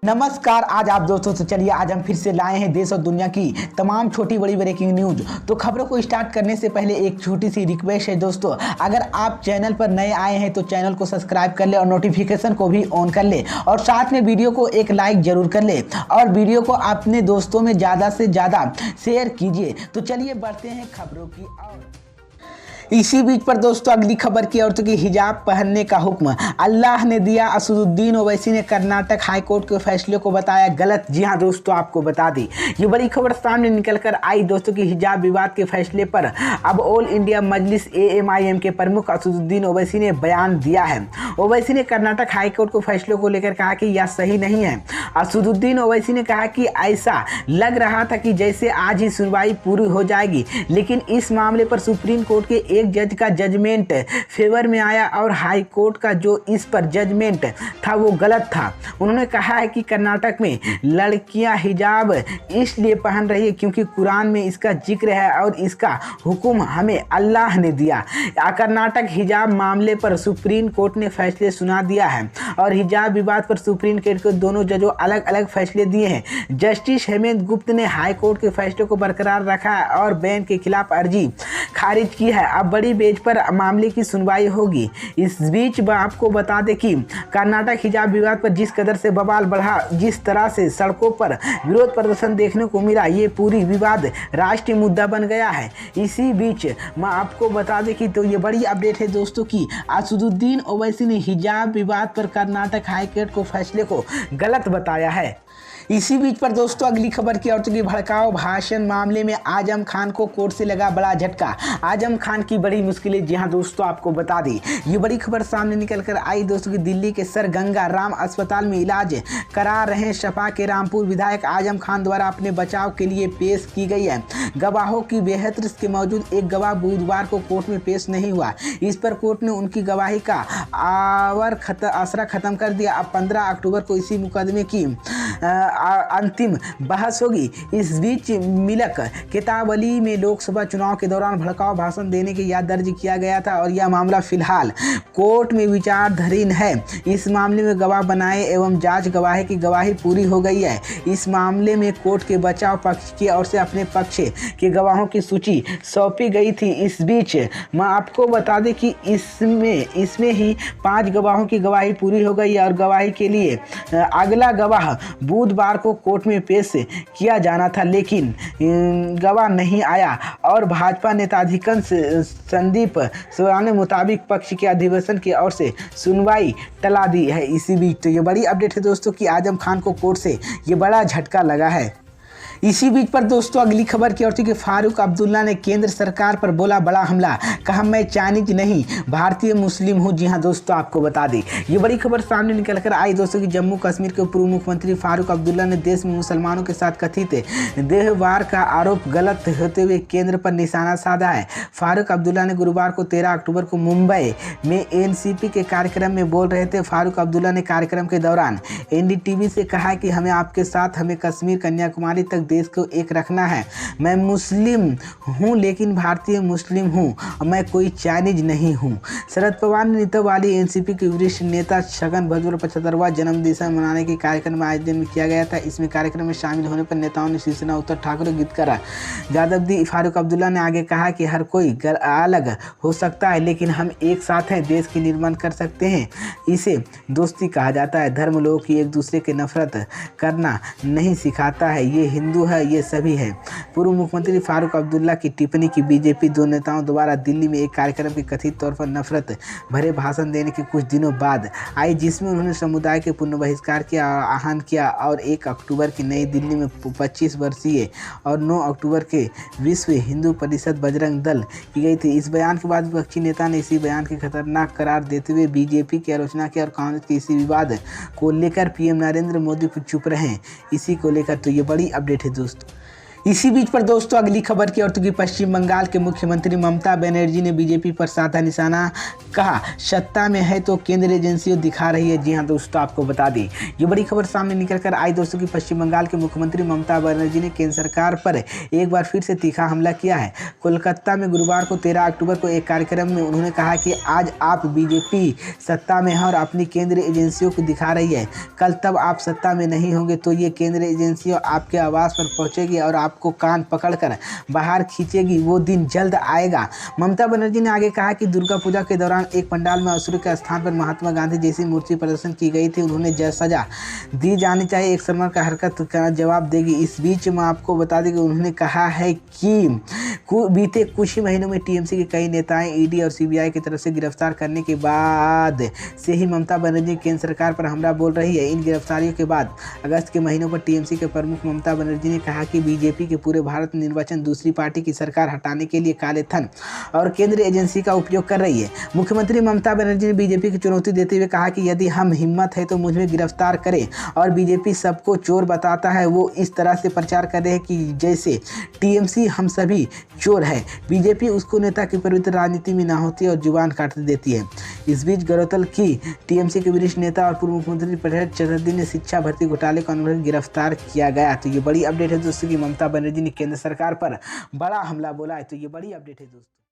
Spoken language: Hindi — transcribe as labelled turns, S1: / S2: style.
S1: नमस्कार। आज आप दोस्तों से चलिए आज हम फिर से लाए हैं देश और दुनिया की तमाम छोटी बड़ी ब्रेकिंग न्यूज। तो खबरों को स्टार्ट करने से पहले एक छोटी सी रिक्वेस्ट है दोस्तों, अगर आप चैनल पर नए आए हैं तो चैनल को सब्सक्राइब कर ले और नोटिफिकेशन को भी ऑन कर ले और साथ में वीडियो को एक लाइक जरूर कर ले और वीडियो को अपने दोस्तों में ज़्यादा से ज़्यादा शेयर कीजिए। तो चलिए बढ़ते हैं खबरों की ओर। इसी बीच पर दोस्तों अगली खबर की औरतों की हिजाब पहनने का हुक्म अल्लाह ने दिया। असदुद्दीन ओवैसी ने कर्नाटक हाईकोर्ट के फैसले को बताया गलत। जी हां दोस्तों, आपको बता दी ये बड़ी खबर सामने निकल कर आई दोस्तों की हिजाब विवाद के फैसले पर अब ऑल इंडिया मजलिस AMIM के प्रमुख असदुद्दीन ओवैसी ने बयान दिया है। ओवैसी ने कर्नाटक हाईकोर्ट के फैसले को लेकर कहा कि यह सही नहीं है। असदुद्दीन ओवैसी ने कहा कि ऐसा लग रहा था कि जैसे आज ही सुनवाई पूरी हो जाएगी, लेकिन इस मामले पर सुप्रीम कोर्ट के एक जज का जजमेंट फेवर में आया और हाई कोर्ट का जो इस पर जजमेंट था वो गलत था। उन्होंने कहा है कि कर्नाटक में लड़कियां हिजाब इसलिए पहन रही है क्योंकि कुरान में इसका जिक्र है और इसका हुक्म हमें अल्लाह ने दिया। कर्नाटक हिजाब मामले पर सुप्रीम कोर्ट ने फैसले सुना दिया है और हिजाब विवाद पर सुप्रीम कोर्ट के दोनों जजों अलग अलग फैसले दिए हैं। जस्टिस हेमंत गुप्ता ने हाई कोर्ट के फैसले को बरकरार रखा है और बैन के खिलाफ अर्जी खारिज की है। अब बड़ी बेंच पर मामले की सुनवाई होगी। इस बीच आपको बता दें कि कर्नाटक हिजाब विवाद पर जिस कदर से बवाल बढ़ा, जिस तरह से सड़कों पर विरोध प्रदर्शन देखने को मिला, ये पूरी विवाद राष्ट्रीय मुद्दा बन गया है। इसी बीच मैं आपको बता दें कि तो ये बड़ी अपडेट है दोस्तों की असदुद्दीन ओवैसी ने हिजाब विवाद पर कर्नाटक हाईकोर्ट को फैसले को गलत बताया है। इसी बीच पर दोस्तों अगली खबर की औरतों की भड़काऊ भाषण मामले में आजम खान को कोर्ट से लगा बड़ा झटका। आजम खान की बड़ी मुश्किलें। जी हां दोस्तों, आपको बता दी ये बड़ी खबर सामने निकल कर आई दोस्तों की दिल्ली के सर गंगा राम अस्पताल में इलाज करा रहे सपा के रामपुर विधायक आजम खान द्वारा अपने बचाव के लिए पेश की गई है। गवाहों की बेहतर के मौजूद एक गवाह बुधवार को कोर्ट में पेश नहीं हुआ। इस पर कोर्ट ने उनकी गवाही का आसरा खत्म कर दिया। अब 15 अक्टूबर को इसी मुकदमे की अंतिम बहस होगी। इस बीच मिलक केतावली में लोकसभा चुनाव के दौरान भड़काऊ भाषण देने की याद दर्ज किया गया था और यह मामला फिलहाल कोर्ट में विचाराधीन है। इस मामले में गवाह बनाए एवं जांच गवाह की गवाही पूरी हो गई है। इस मामले में कोर्ट के बचाव पक्ष की ओर से अपने पक्ष के गवाहों की सूची सौंपी गई थी। इस बीच मैं आपको बता दें कि इसमें ही 5 गवाहों की गवाही पूरी हो गई है और गवाही के लिए अगला गवाह बुधवार को कोर्ट में पेश किया जाना था, लेकिन गवाह नहीं आया और भाजपा नेताधिकांश संदीप सोरेन ने मुताबिक पक्ष के अधिवेशन की ओर से सुनवाई टला दी है। इसी बीच तो ये बड़ी अपडेट है दोस्तों कि आजम खान को कोर्ट से ये बड़ा झटका लगा है। इसी बीच पर दोस्तों अगली खबर की ओर कि फारूक अब्दुल्ला ने केंद्र सरकार पर बोला बड़ा हमला, कहा मैं चाइनीज नहीं भारतीय मुस्लिम हूं। जी हां दोस्तों, आपको बता दी ये बड़ी खबर सामने निकल कर आई दोस्तों कि जम्मू कश्मीर के पूर्व मुख्यमंत्री फारूक अब्दुल्ला ने देश में मुसलमानों के साथ कथित देहवार का आरोप गलत होते हुए केंद्र पर निशाना साधा है। फारूक अब्दुल्ला ने गुरुवार को 13 अक्टूबर को मुंबई में NCP के कार्यक्रम में बोल रहे थे। फारूक अब्दुल्ला ने कार्यक्रम के दौरान NDTV से कहा कि हमें आपके साथ, हमें कश्मीर कन्याकुमारी तक देश को एक रखना है। मैं मुस्लिम हूं लेकिन भारतीय मुस्लिम हूं, मैं कोई चाइनीज नहीं हूं। शरद पवार ने नेता वाली NCP के वरिष्ठ नेता छगन भुजबल 75वां जन्मदिन मनाने के कार्यक्रम में आयोजन किया गया था। इसमें कार्यक्रम में शामिल होने पर नेताओं ने शिवसेना उद्धव ठाकरे गीतकार यादव दी। फारूक अब्दुल्ला ने आगे कहा कि हर कोई अलग हो सकता है लेकिन हम एक साथ हैं, देश की निर्माण कर सकते हैं। इसे दोस्ती कहा जाता है। धर्म लोगों की एक दूसरे के नफरत करना नहीं सिखाता है। ये हिंदू है, ये सभी है। पूर्व मुख्यमंत्री फारूक अब्दुल्ला की टिप्पणी की बीजेपी दो नेताओं द्वारा दिल्ली में एक कार्यक्रम के कथित तौर पर नफरत भरे भाषण देने के कुछ दिनों बाद आई, जिसमें उन्होंने समुदाय के पुनः बहिष्कार का आह्वान किया और 1 अक्टूबर की नई दिल्ली में 25 वर्षीय और 9 अक्टूबर के विश्व हिंदू परिषद बजरंग दल की गई थी। इस बयान के बाद विपक्षी नेता ने इसी बयान के खतरनाक करार देते हुए बीजेपी की आलोचना की और कांग्रेस के इसी विवाद को लेकर PM नरेंद्र मोदी चुप रहे। इसी को लेकर तो ये बड़ी अपडेट है दोस्तों। इसी बीच पर दोस्तों अगली खबर की ओर तो कि पश्चिम बंगाल के मुख्यमंत्री ममता बनर्जी ने बीजेपी पर साधा निशाना, कहा सत्ता में है तो केंद्रीय एजेंसियों दिखा रही है। जी हां दोस्तों, आपको बता दें ये बड़ी खबर सामने निकल कर आई दोस्तों कि पश्चिम बंगाल के मुख्यमंत्री ममता बनर्जी ने केंद्र सरकार पर एक बार फिर से तीखा हमला किया है। कोलकाता में गुरुवार को 13 अक्टूबर को एक कार्यक्रम में उन्होंने कहा कि आज आप बीजेपी सत्ता में है और अपनी केंद्रीय एजेंसियों को दिखा रही है, कल तब आप सत्ता में नहीं होंगे तो ये केंद्रीय एजेंसियों आपके आवास पर पहुंचेगी और आपको कान पकड़कर बाहर खींचेगी, वो दिन जल्द आएगा। ममता बनर्जी ने आगे कहा कि दुर्गा पूजा के दौरान एक पंडाल में असुर के स्थान पर महात्मा गांधी जैसी मूर्ति प्रदर्शन की गई थी, उन्होंने सजा दी जानी चाहिए, एक समर का हरकत का जवाब देगी। इस बीच मैं आपको बता दें कि उन्होंने कहा है कि बीते कुछ ही महीनों में टीएमसी के कई नेताएं ईडी और सीबीआई की तरफ से गिरफ्तार करने के बाद से ही ममता बनर्जी केंद्र सरकार पर हमला बोल रही है। इन गिरफ्तारियों के बाद अगस्त के महीनों पर टीएमसी के प्रमुख ममता बनर्जी ने कहा कि बीजेपी के पूरे भारत निर्वाचन दूसरी पार्टी की सरकार हटाने के लिए काले धन और केंद्रीय एजेंसी का उपयोग कर रही है। मुख्यमंत्री ममता बनर्जी ने बीजेपी की चुनौती देते हुए कहा कि यदि हम हिम्मत है तो मुझे गिरफ्तार करें, और बीजेपी सबको चोर बताता है, वो इस तरह से प्रचार कर रहे हैं कि जैसे टीएमसी हम सभी चोर है। बीजेपी उसको नेता की पवित्र राजनीति में ना होती और जुबान काट देती है। इस बीच गौरतलब की टीएमसी के वरिष्ठ नेता और पूर्व मुख्यमंत्री प्रहलाद चतुर्वेदी ने शिक्षा भर्ती घोटाले को अनुरोध गिरफ्तार किया गया। तो ये बड़ी अपडेट है दोस्तों कि ममता बनर्जी ने केंद्र सरकार पर बड़ा हमला बोला है। तो ये बड़ी अपडेट है दोस्तों।